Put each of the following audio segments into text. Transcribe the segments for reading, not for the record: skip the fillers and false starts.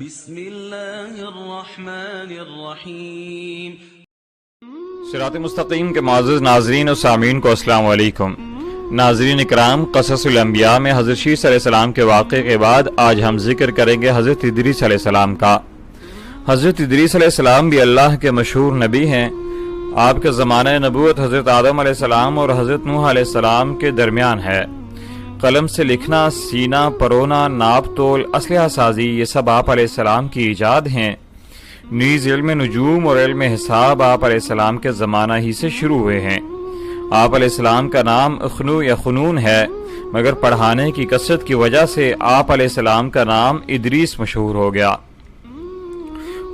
بسم اللہ الرحمن الرحیم۔ صراط مستقیم کے معزز ناظرین و سامعین کو السلام علیکم۔ ناظرین اکرام، قصص الانبیاء میں حضرت شیث علیہ السلام کے واقعے کے بعد آج ہم ذکر کریں گے حضرت ادریس علیہ السلام کا۔ حضرت ادریس علیہ السلام بھی اللہ کے مشہور نبی ہیں۔ آپ کا زمانہ نبوت حضرت آدم علیہ السلام اور حضرت نوح علیہ السلام کے درمیان ہے۔ قلم سے لکھنا، سینہ پرونا، ناپ تول، اسلحہ سازی، یہ سب آپ علیہ السلام کی ایجاد ہیں۔ نیز علم نجوم اور علم حساب آپ علیہ السلام کے زمانہ ہی سے شروع ہوئے ہیں۔ آپ علیہ السلام کا نام اخنو یا خنون ہے، مگر پڑھانے کی کثرت کی وجہ سے آپ علیہ السلام کا نام ادریس مشہور ہو گیا۔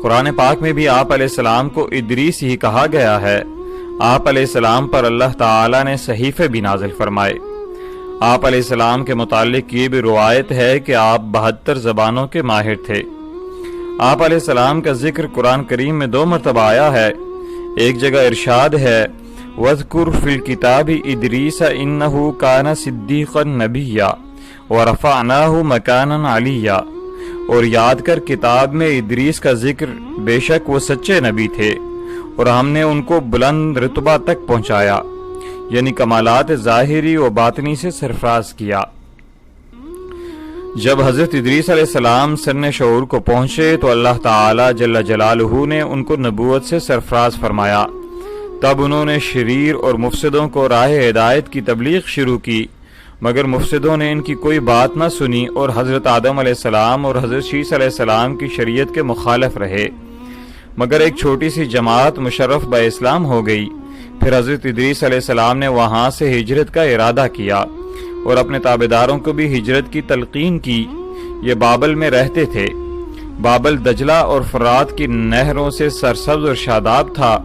قرآن پاک میں بھی آپ علیہ السلام کو ادریس ہی کہا گیا ہے۔ آپ علیہ السلام پر اللہ تعالی نے صحیفے بھی نازل فرمائے۔ آپ علیہ السلام کے متعلق یہ بھی روایت ہے کہ آپ 72 زبانوں کے ماہر تھے۔ آپ علیہ السلام کا ذکر قرآن کریم میں 2 مرتبہ آیا ہے۔ ایک جگہ ارشاد ہے وَاذْكُرْ فِي الْكِتَابِ إِدْرِيسَ إِنَّهُ كَانَ صِدِّيقًا نَبِيًّا وَرَفَعْنَاهُ مَكَانًا عَلِيًّا، اور یاد کر کتاب میں ادریس کا ذکر، بے شک وہ سچے نبی تھے اور ہم نے ان کو بلند رتبہ تک پہنچایا، یعنی کمالات ظاہری و باطنی سے سرفراز کیا۔ جب حضرت ادریس علیہ السلام سن شعور کو پہنچے تو اللہ تعالی جل جلالہ نے ان کو نبوت سے سرفراز فرمایا۔ تب انہوں نے شریر اور مفسدوں کو راہ ہدایت کی تبلیغ شروع کی، مگر مفسدوں نے ان کی کوئی بات نہ سنی اور حضرت آدم علیہ السلام اور حضرت شیث علیہ السلام کی شریعت کے مخالف رہے، مگر ایک چھوٹی سی جماعت مشرف با اسلام ہو گئی۔ پھر حضرت ادریس علیہ السلام نے وہاں سے ہجرت کا ارادہ کیا اور اپنے تابعداروں کو بھی ہجرت کی تلقین کی۔ یہ بابل میں رہتے تھے۔ بابل دجلہ اور فرات کی نہروں سے سرسبز اور شاداب تھا۔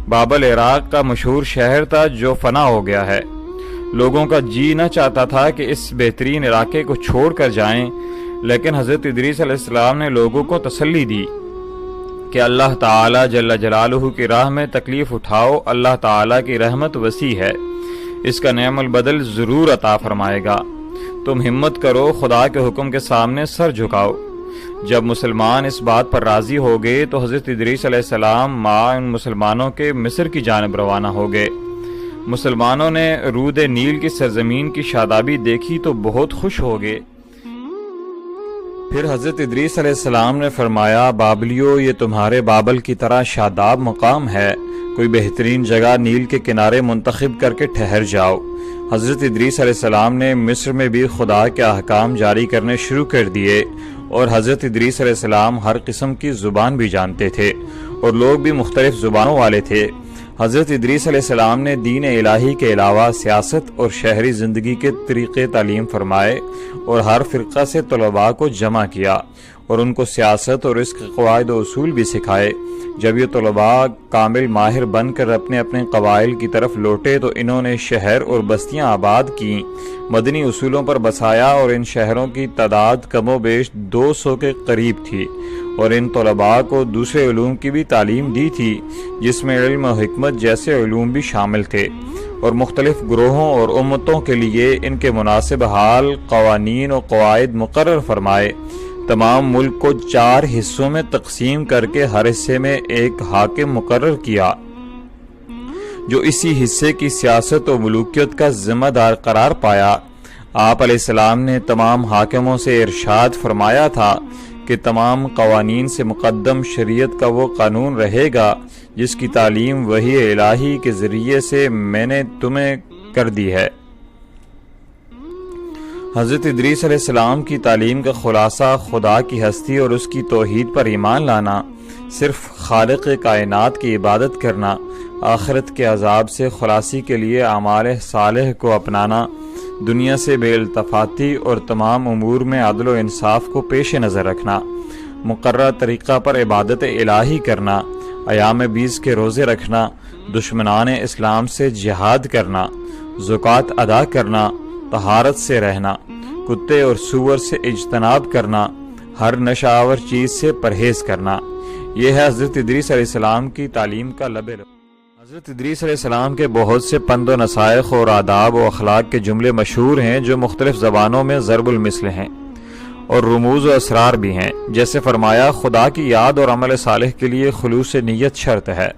بابل عراق کا مشہور شہر تھا جو فنا ہو گیا ہے۔ لوگوں کا جی نہ چاہتا تھا کہ اس بہترین علاقے کو چھوڑ کر جائیں، لیکن حضرت ادریس علیہ السلام نے لوگوں کو تسلی دی کہ اللہ تعالی جل جلالہ کی راہ میں تکلیف اٹھاؤ، اللہ تعالی کی رحمت وسیع ہے، اس کا نعم البدل ضرور عطا فرمائے گا۔ تم ہمت کرو، خدا کے حکم کے سامنے سر جھکاؤ۔ جب مسلمان اس بات پر راضی ہو گئے تو حضرت ادریس علیہ السلام ان مسلمانوں کے مصر کی جانب روانہ ہو گئے۔ مسلمانوں نے رود نیل کی سرزمین کی شادابی دیکھی تو بہت خوش ہو گئے۔ پھر حضرت ادریس علیہ السلام نے فرمایا بابلیو، یہ تمہارے بابل کی طرح شاداب مقام ہے، کوئی بہترین جگہ نیل کے کنارے منتخب کر کے ٹھہر جاؤ۔ حضرت ادریس علیہ السلام نے مصر میں بھی خدا کے احکام جاری کرنے شروع کر دیے، اور حضرت ادریس علیہ السلام ہر قسم کی زبان بھی جانتے تھے اور لوگ بھی مختلف زبانوں والے تھے۔ حضرت ادریس علیہ السلام نے دین الہی کے علاوہ سیاست اور شہری زندگی کے طریقے تعلیم فرمائے اور ہر فرقہ سے طلباء کو جمع کیا اور ان کو سیاست اور اس کے قواعد و اصول بھی سکھائے۔ جب یہ طلباء کامل ماہر بن کر اپنے اپنے قبائل کی طرف لوٹے تو انہوں نے شہر اور بستیاں آباد کیں، مدنی اصولوں پر بسایا، اور ان شہروں کی تعداد کم و بیش 200 کے قریب تھی، اور ان طلباء کو دوسرے علوم کی بھی تعلیم دی تھی جس میں علم و حکمت جیسے علوم بھی شامل تھے، اور مختلف گروہوں اور امتوں کے لیے ان کے مناسب حال قوانین و قواعد مقرر فرمائے۔ تمام ملک کو 4 حصوں میں تقسیم کر کے ہر حصے میں ایک حاکم مقرر کیا جو اسی حصے کی سیاست و ملوکیت کا ذمہ دار قرار پایا۔ آپ علیہ السلام نے تمام حاکموں سے ارشاد فرمایا تھا کہ تمام قوانین سے مقدم شریعت کا وہ قانون رہے گا جس کی تعلیم وحی الہی کے ذریعے سے میں نے تمہیں کر دی ہے۔ حضرت ادریس علیہ السلام کی تعلیم کا خلاصہ خدا کی ہستی اور اس کی توحید پر ایمان لانا، صرف خالق کائنات کی عبادت کرنا، آخرت کے عذاب سے خلاصی کے لیے اعمال صالح کو اپنانا، دنیا سے بے التفاتی اور تمام امور میں عدل و انصاف کو پیش نظر رکھنا، مقررہ طریقہ پر عبادت الہی کرنا، ایام 20 کے روزے رکھنا، دشمنان اسلام سے جہاد کرنا، زکوٰۃ ادا کرنا، طہارت سے رہنا، کتے اور سور سے اجتناب کرنا، ہر نشہ آور چیز سے پرہیز کرنا، یہ ہے حضرت ادریس علیہ السلام کی تعلیم کا لب۔ حضرت ادریس علیہ السلام کے بہت سے پند و نصائح اور آداب و اخلاق کے جملے مشہور ہیں جو مختلف زبانوں میں ضرب المثل ہیں۔ اور رموز و اسرار بھی ہیں، جیسے فرمایا خدا کی یاد اور عمل صالح کے لیے خلوص نیت شرط ہے،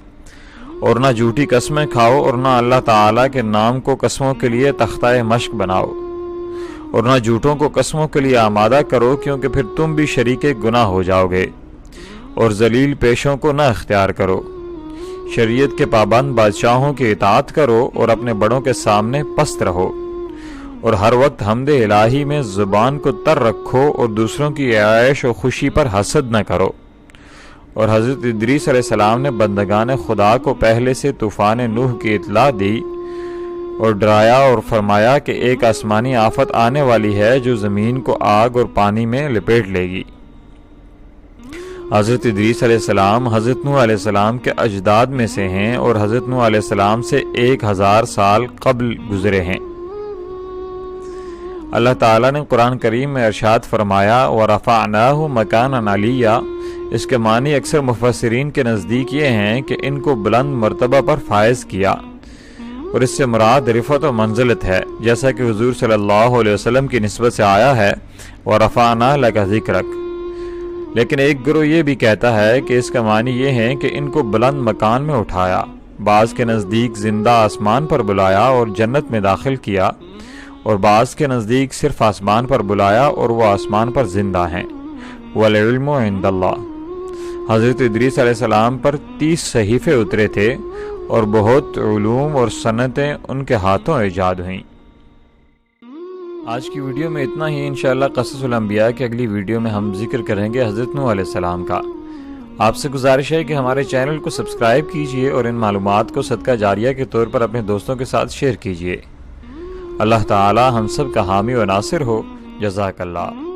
اور نہ جھوٹی قسمیں کھاؤ اور نہ اللہ تعالیٰ کے نام کو قسموں کے لیے تختہ مشق بناؤ، اور نہ جھوٹوں کو قسموں کے لیے آمادہ کرو، کیونکہ پھر تم بھی شریک گناہ ہو جاؤ گے، اور ذلیل پیشوں کو نہ اختیار کرو۔ شریعت کے پابند بادشاہوں کی اطاعت کرو اور اپنے بڑوں کے سامنے پست رہو، اور ہر وقت حمد الہی میں زبان کو تر رکھو اور دوسروں کی عیش و خوشی پر حسد نہ کرو۔ اور حضرت ادریس علیہ السلام نے بندگان خدا کو پہلے سے طوفان نوح کی اطلاع دی اور ڈرایا اور فرمایا کہ ایک آسمانی آفت آنے والی ہے جو زمین کو آگ اور پانی میں لپیٹ لے گی۔ حضرت ادریس علیہ السلام حضرت نوح علیہ السلام کے اجداد میں سے ہیں اور حضرت نوح علیہ السلام سے 1000 سال قبل گزرے ہیں۔ اللہ تعالیٰ نے قرآن کریم میں ارشاد فرمایا وَرَفَعْنَاهُ مَكَانًا عَلِيًّا، اس کے معنی اکثر مفسرین کے نزدیک یہ ہیں کہ ان کو بلند مرتبہ پر فائز کیا، اور اس سے مراد رفعت و منزلت ہے، جیسا کہ حضور صلی اللہ علیہ وسلم کی نسبت سے آیا ہے وَرَفَعْنَا لَكَ ذِكْرَكَ۔ لیکن ایک گروہ یہ بھی کہتا ہے کہ اس کا معنی یہ ہے کہ ان کو بلند مکان میں اٹھایا، بعض کے نزدیک زندہ آسمان پر بلایا اور جنت میں داخل کیا، اور بعض کے نزدیک صرف آسمان پر بلایا اور وہ آسمان پر زندہ ہیں۔ وَالْعِلْمُ عِنْدَ اللَّهِ۔ حضرت ادریس علیہ السلام پر 30 صحیفے اترے تھے اور بہت علوم اور صنعتیں ان کے ہاتھوں ایجاد ہوئیں۔ آج کی ویڈیو میں اتنا ہی، انشاءاللہ قصص الانبیاء کی اگلی ویڈیو میں ہم ذکر کریں گے حضرت نوح علیہ السلام کا۔ آپ سے گزارش ہے کہ ہمارے چینل کو سبسکرائب کیجئے اور ان معلومات کو صدقہ جاریہ کے طور پر اپنے دوستوں کے ساتھ شیئر کیجئے۔ اللہ تعالی ہم سب کا حامی و ناصر ہو۔ جزاک اللہ۔